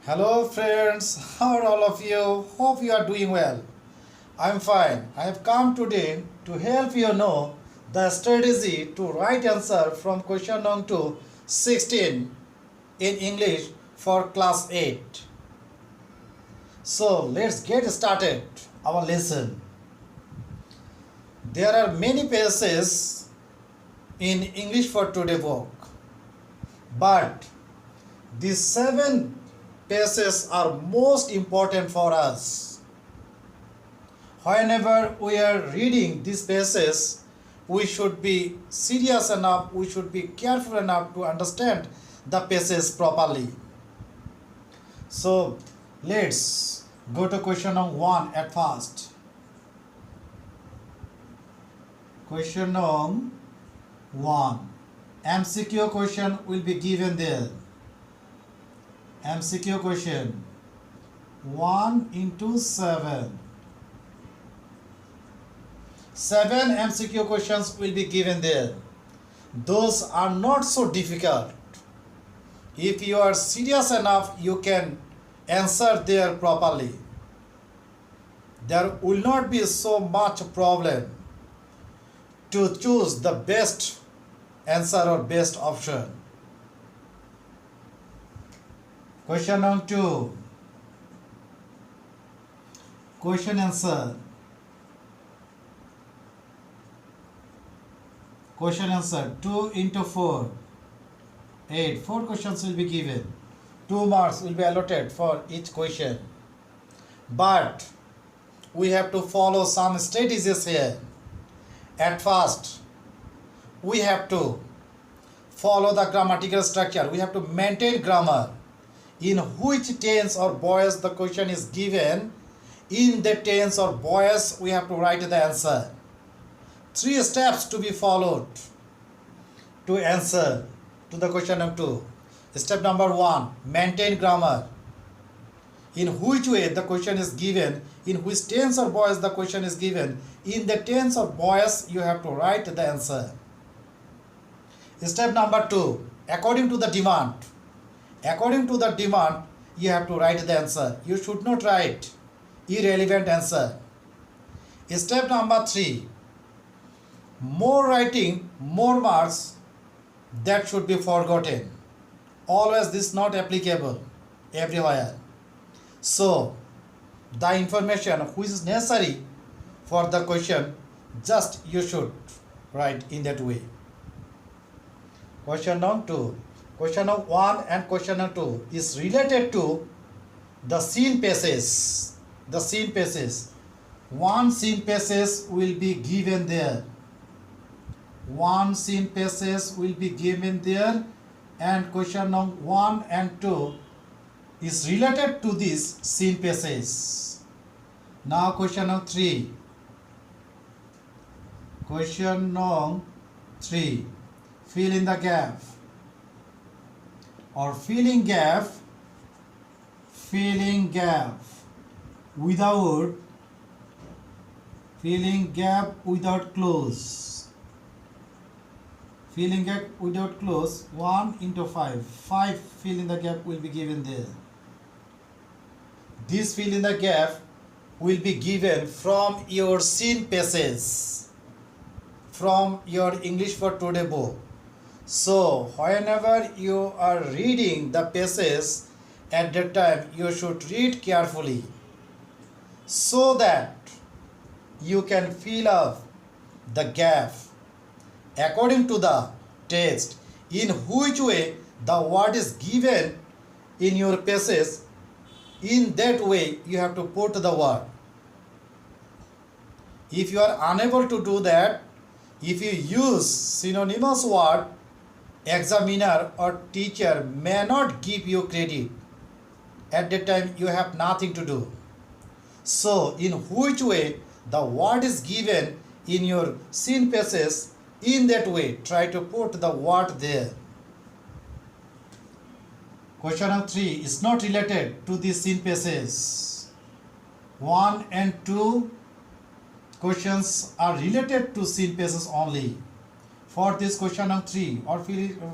Hello friends, how are all of you? Hope you are doing well. I'm fine. I have come today to help you know the strategy to write answer from question number to 16 in English for class 8. So let's get started our lesson. There are many pages in English for today book, but these 7 pages are most important for us. Whenever we are reading these pages, we should be serious enough, we should be careful enough to understand the pages properly. So let's go to question number 1 at first. Question number 1. MCQ question will be given there. MCQ question 1 into 7. 7 MCQ questions will be given there. Those are not so difficult. If you are serious enough, you can answer there properly. There will not be so much problem to choose the best answer or best option. Question number 2. Question answer. Question answer 2 into 4. 8. 4 questions will be given. 2 marks will be allotted for each question. But we have to follow some strategies here. At first, we have to follow the grammatical structure. We have to maintain grammar. In which tense or voice the question is given, in the tense or voice we have to write the answer. 3 steps to be followed to answer to the question number 2. Step number 1, maintain grammar. In which way the question is given, in which tense or voice the question is given, in the tense or voice you have to write the answer. Step number 2, according to the demand. According to the demand, you have to write the answer. You should not write irrelevant answer. Step number 3, more writing, more marks, that should be forgotten. Always this is not applicable everywhere. So, the information which is necessary for the question, just you should write in that way. Question number 2. Question number 1 and question number 2 is related to the scene passages. The scene passages. 1 scene passage will be given there. 1 scene passage will be given there, and question number 1 and 2 is related to this scene passage. Now question number 3. Question number 3. Fill in the gap. Or filling gap without close. Filling gap without close, 1 into 5. 5 fill in the gap will be given there. This fill in the gap will be given from your scene passage, from your English for Today book. So, whenever you are reading the passage, at that time you should read carefully so that you can fill up the gap according to the text, in which way the word is given in your passage. In that way you have to put the word. If you are unable to do that, if you use synonymous word, examiner or teacher may not give you credit. At that time you have nothing to do. So in which way the word is given in your scene passage, in that way try to put the word there. Question number 3 is not related to the scene passage. 1 and 2 questions are related to scene passage only. For this question number 3 or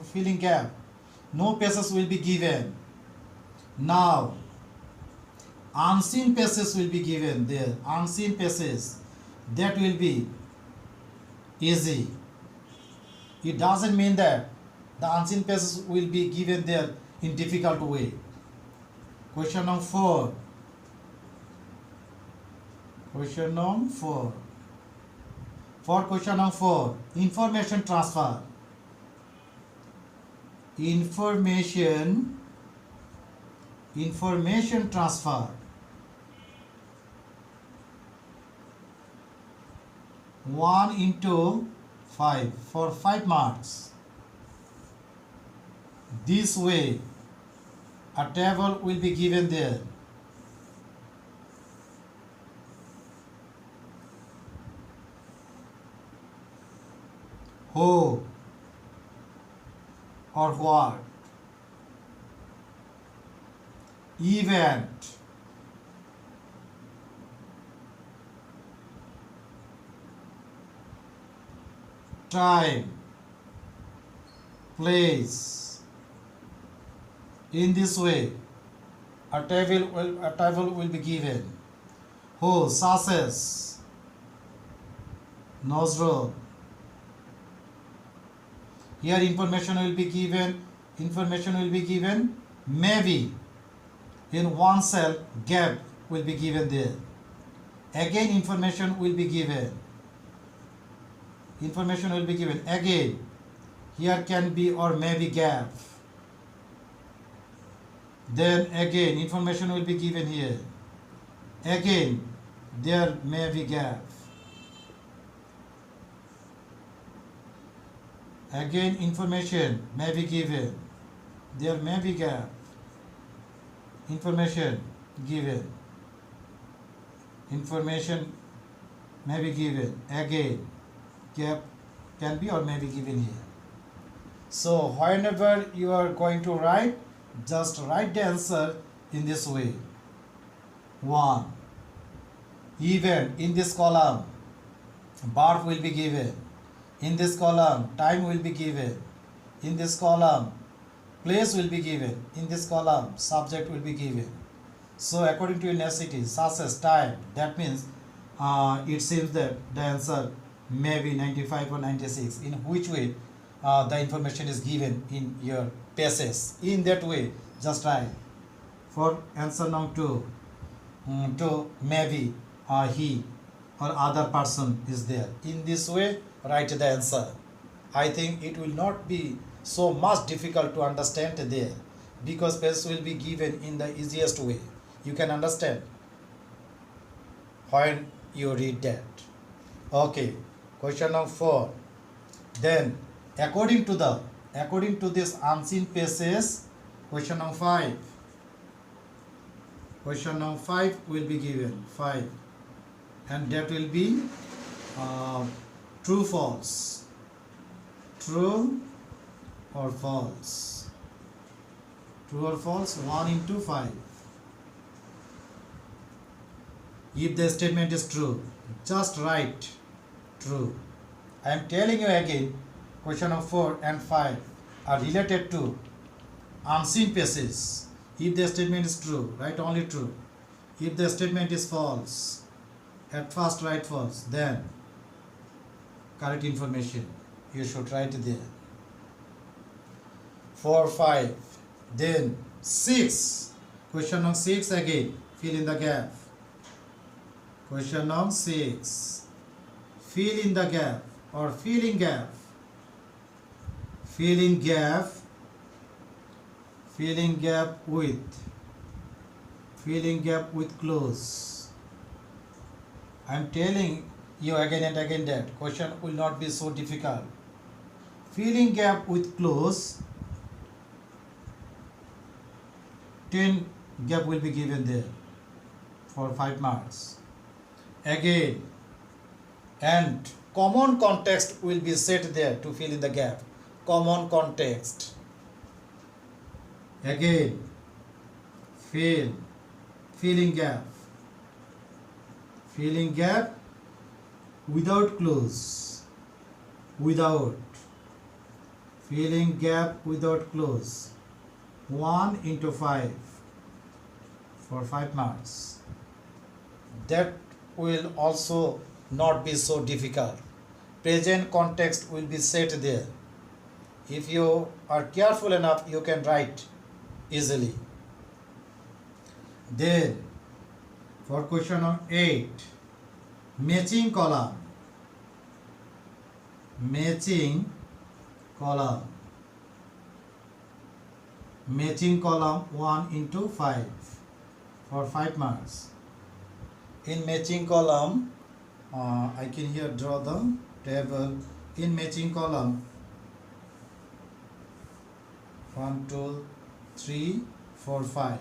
filling gap, no passages will be given. Now unseen passes will be given there. Unseen passes, that will be easy. It doesn't mean that the unseen passes will be given there in difficult way. Question number 4. Question number 4. For question number 4, information transfer. Information transfer. 1 into 5 for 5 marks. This way a table will be given there. Who or what? Event. Time. Place. In this way a table will be given. Who? Success. Nose. Here information will be given. Maybe in one cell gap will be given there. Again information will be given. Again here can be or maybe gap. Then again information will be given here. Again there may be gap. Again information may be given. There may be gap. Information given. Information may be given. Again gap can be or may be given here. So whenever you are going to write, just write the answer in this way. 1. Event. In this column verb will be given. In this column time will be given. In this column place will be given. In this column subject will be given. So according to your necessity, such as time, that means it seems that the answer may be 95 or 96. In which way the information is given in your passes. In that way just write. For answer number 2, to maybe he or other person is there. In this way write the answer. I think it will not be so much difficult to understand there, because passes will be given in the easiest way. You can understand when you read that. Okay, question number 4. Then according to this unseen passes, question number 5. Question number 5 will be given. 5. And that will be true, false. True or false. True or false. 1 into 5. If the statement is true, just write true. I am telling you again, question number 4 and 5 are related to unseen passes. If the statement is true, write only true. If the statement is false, at first write false, then correct information you should write there. 4, 5. Then 6. Question number 6 again. Fill in the gap. Question number 6. Fill in the gap or filling gap. Filling gap with close. I am telling you again and again that question will not be so difficult. Filling gap with close, 10 gap will be given there for 5 marks. Again, and common context will be set there to fill in the gap. Common context. Again, filling gap without close. Filling gap without close. 1 into 5. for 5 marks. That will also not be so difficult. Present context will be set there. If you are careful enough, you can write easily. Then for question number 8, matching column. Matching column. Matching column 1 into 5 for 5 marks. In matching column, I can here draw the table. In matching column 1, 2, 3, 4, 5.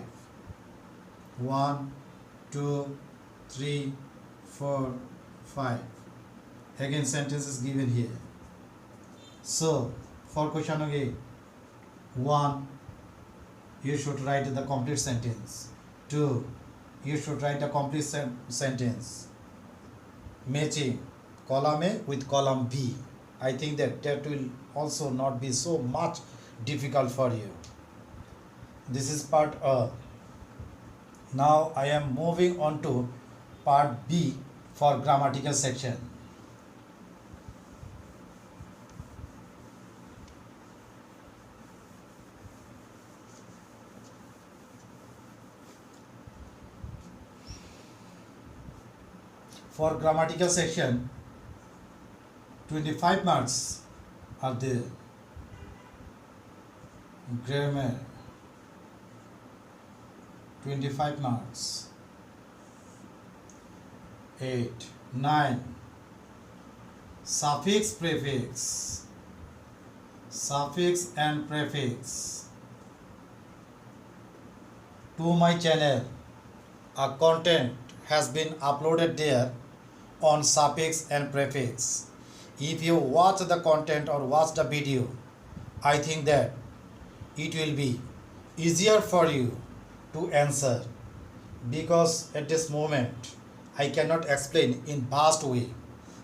1, 2, 3, 4, 5. Again, sentence is given here. So, for question number 8, 1, you should write the complete sentence. 2, you should write a complete sentence. Matching column A with column B. I think that will also not be so much difficult for you. This is part A. Now I am moving on to part B for grammatical section. For grammatical section, 25 marks are there. Grammar, 25 marks. 8, 9. Suffix, prefix. Suffix and prefix. To my channel, a content has been uploaded there on suffix and prefix. If you watch the content or watch the video, I think that it will be easier for you to answer, because at this moment I cannot explain in vast way.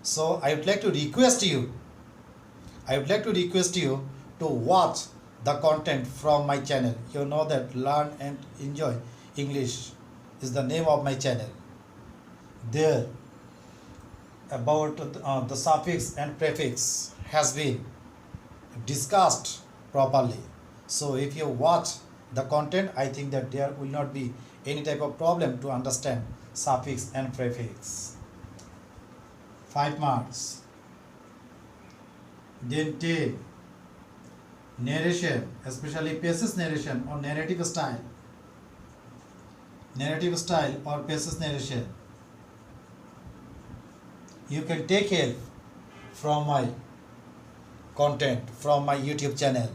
So I would like to request you to watch the content from my channel. You know that Learn and Enjoy English is the name of my channel. There about the suffix and prefix has been discussed properly. So if you watch the content, I think that there will not be any type of problem to understand suffix and prefix. 5 marks. Then 10. Narration, especially passage narration or narrative style. Narrative style or passage narration. You can take help from my content, from my YouTube channel.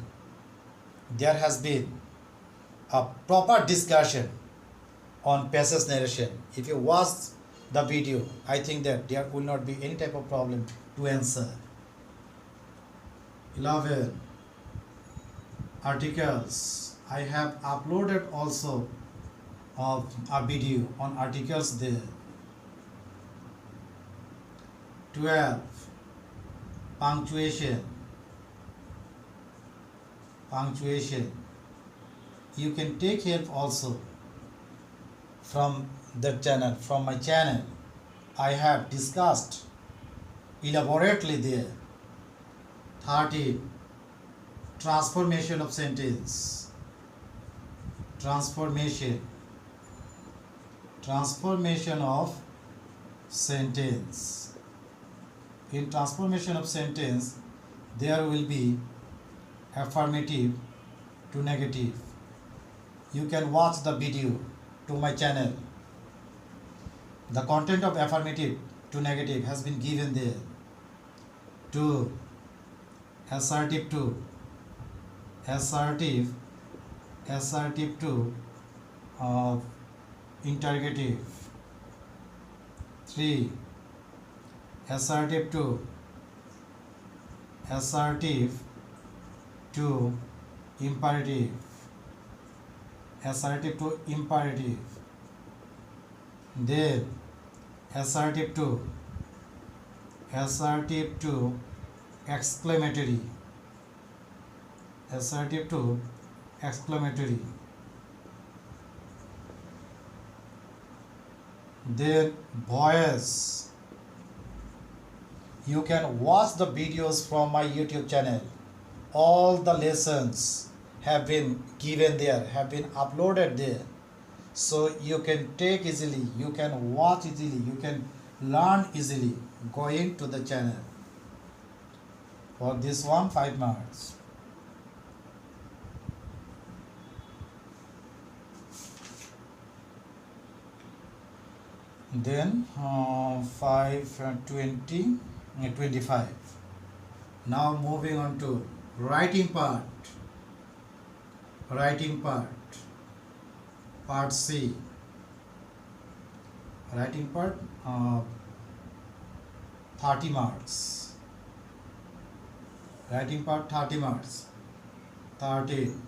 There has been a proper discussion on passage narration. If you watch the video, I think that there will not be any type of problem to answer. 11. Articles. I have uploaded also of a video on articles there. 12. Punctuation. Punctuation. You can take help also from the channel, from my channel. I have discussed elaborately there. 13. Transformation of sentence. Transformation of sentence. In transformation of sentence, there will be affirmative to negative. You can watch the video to my channel. The content of affirmative to negative has been given there. 2. Assertive to. Assertive to interrogative. 3. Assertive to imperative. Assertive to imperative. Then assertive to exclamatory. Assertive to exclamatory. Then boys, you can watch the videos from my YouTube channel. All the lessons have been given there, have been uploaded there. So you can take easily, you can watch easily, you can learn easily going to the channel. For this one, 5 marks. Then 5 20 25. Now moving on to writing part. Writing part. Part C. Writing part 30 marks. Writing part 30 marks. 13,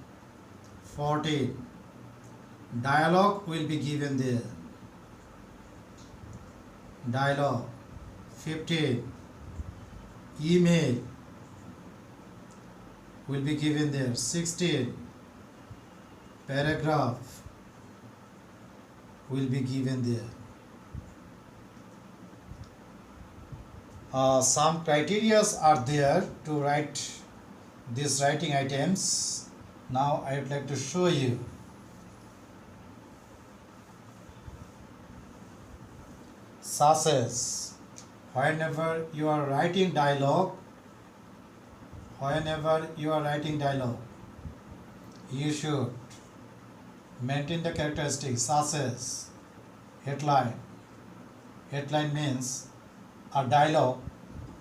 14. Dialogue will be given there. Dialogue 15. Email will be given there. 16. Paragraph will be given there. Some criterias are there to write these writing items. Now I would like to show you. Such as, whenever you are writing dialogue, you should maintain the characteristics such as headline. Headline means a dialogue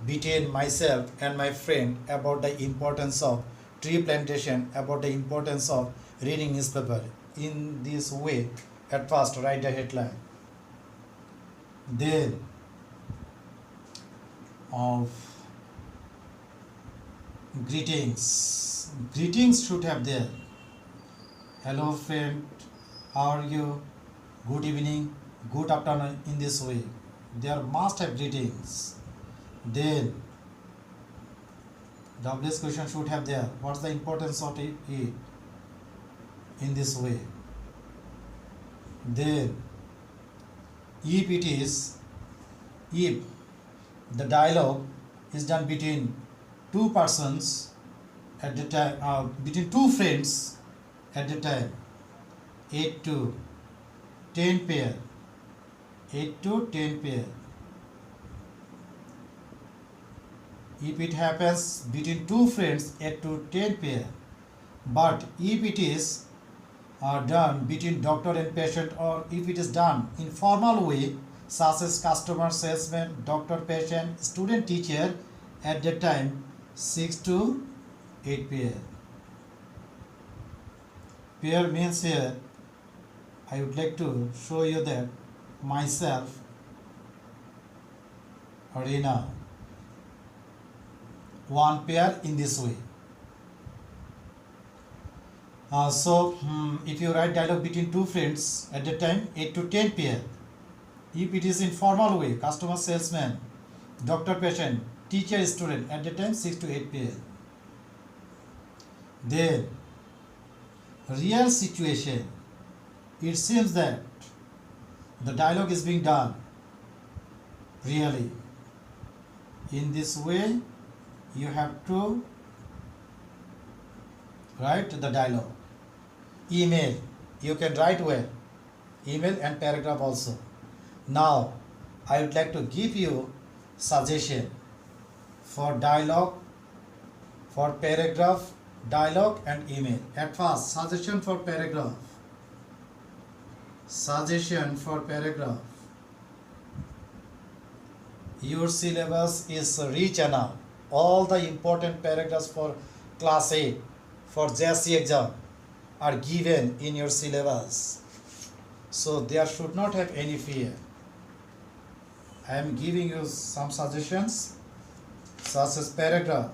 between myself and my friend about the importance of tree plantation, about the importance of reading newspaper. In this way, at first write the headline. Then of greetings. Greetings should have there. Hello friend, how are you? Good evening, good afternoon, in this way. There must have greetings. Then WS question should have there. What's the importance of it? In this way. Then if the dialogue is done between two persons at the time, between two friends at the time, 8 to 10 pair, 8 to 10 pair. If it happens between two friends, 8 to 10 pair. But if it is done between doctor and patient, or if it is done in formal way, such as customer, salesman, doctor, patient, student, teacher, at that time 6 to 8 pair. Pair means here I would like to show you that myself, Arena, one pair in this way. If you write dialogue between two friends at the time, 8 to 10 pair. If it is in formal way, customer, salesman, doctor, patient, teacher, student, at the time 6 to 8 pair. Then real situation, it seems that the dialogue is being done really. In this way, you have to write the dialogue. Email, you can write well. Email and paragraph also. Now, I would like to give you suggestion for dialogue, for paragraph, dialogue and email. At first, suggestion for paragraph. Suggestion for paragraph. Your syllabus is rich enough. All the important paragraphs for class 8, for JSC exam are given in your syllabus. So there should not have any fear. I am giving you some suggestions such as paragraph.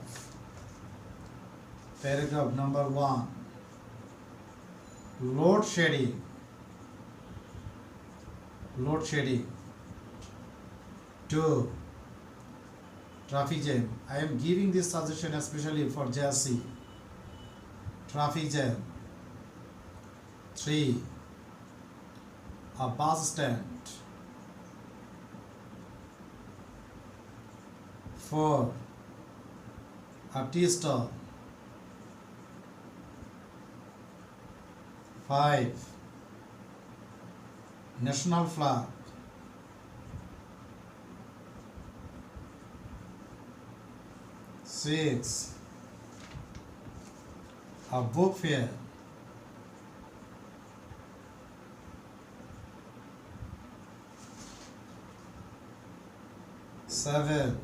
Paragraph number 1. Load shedding. Load shedding. 2. Traffic jam. I am giving this suggestion especially for JSC. Traffic jam. 3. A bus stand. 4. A tea stall. 5. National flag. 6. A book fair. 7.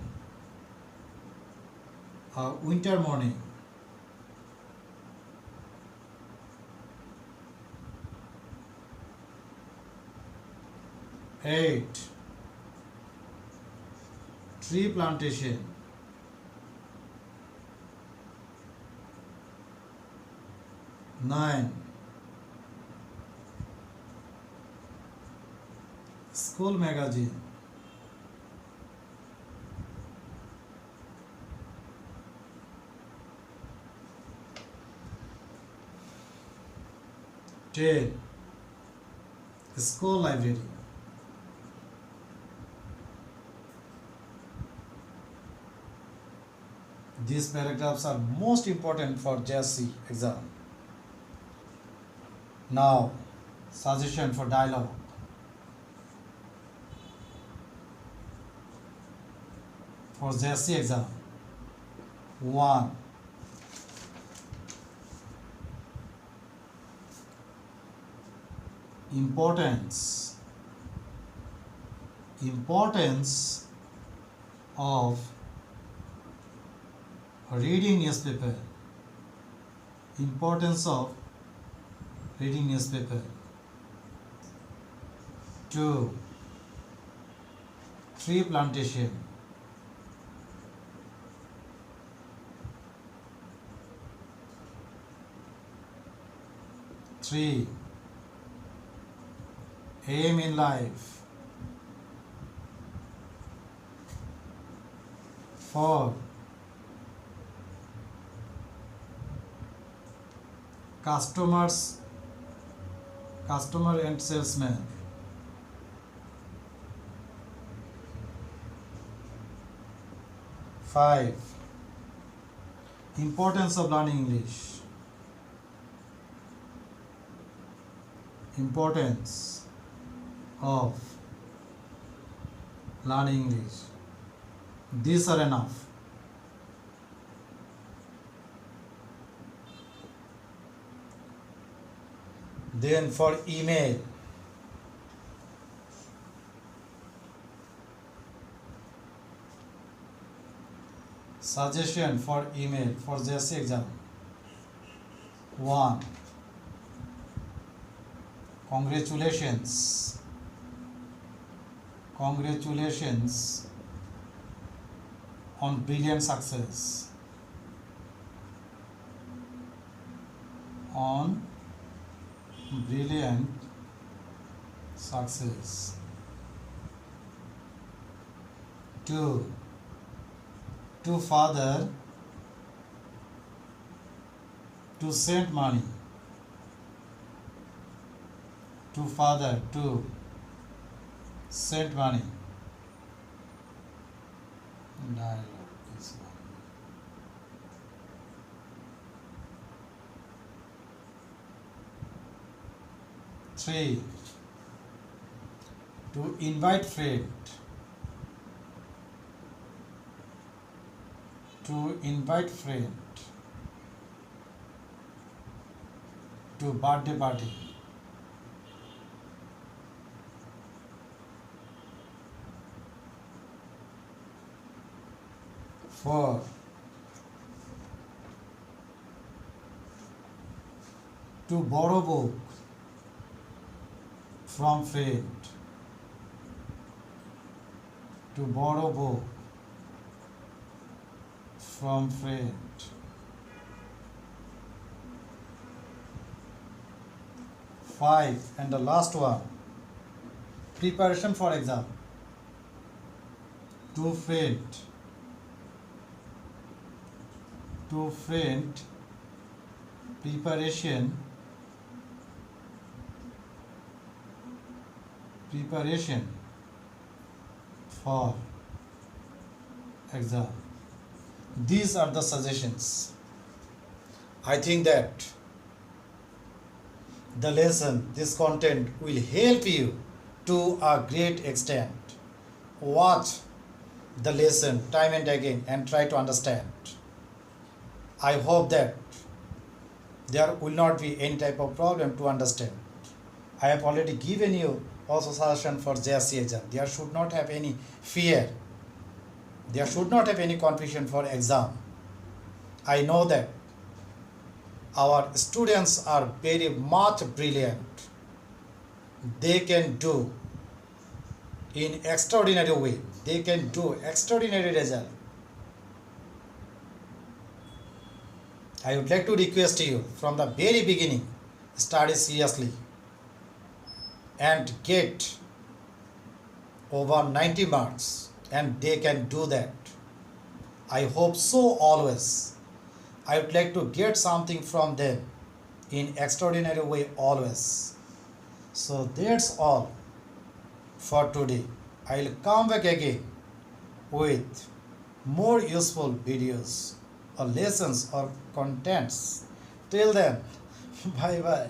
A winter morning. 8. Tree plantation. 9. School magazine. 10. School library. 'These paragraphs are most important for JSC exam. Now, suggestion for dialogue. For JSC exam. 1. Importance of reading newspaper. Importance of reading newspaper. 2. Tree plantation. 3. Aim in life. 4. Customer and salesman. 5. Importance of learning English. Importance of learning English. These are enough. Then for email, suggestion for email for JSC exam. 1. Congratulations on brilliant success. On brilliant success. 2. To father to send money. To father to send money. Dialogue is one. 3. To invite friend. To invite friend to birthday party. 4. To borrow book from friend. To borrow book from friend. 5. And the last one, preparation for exam. To friend preparation for exam. These are the suggestions. I think that the lesson, this content will help you to a great extent. Watch the lesson time and again and try to understand. I hope that there will not be any type of problem to understand. I have already given you also suggestion for JSC exam. There should not have any fear. There should not have any confusion for exam. I know that our students are very much brilliant. They can do in extraordinary way. They can do extraordinary result. I would like to request you from the very beginning, study seriously and get over 90 marks, and they can do that. I hope so always. I would like to get something from them in extraordinary way always. So that's all for today. I'll come back again with more useful videos or lessons or contents. Till then, bye bye.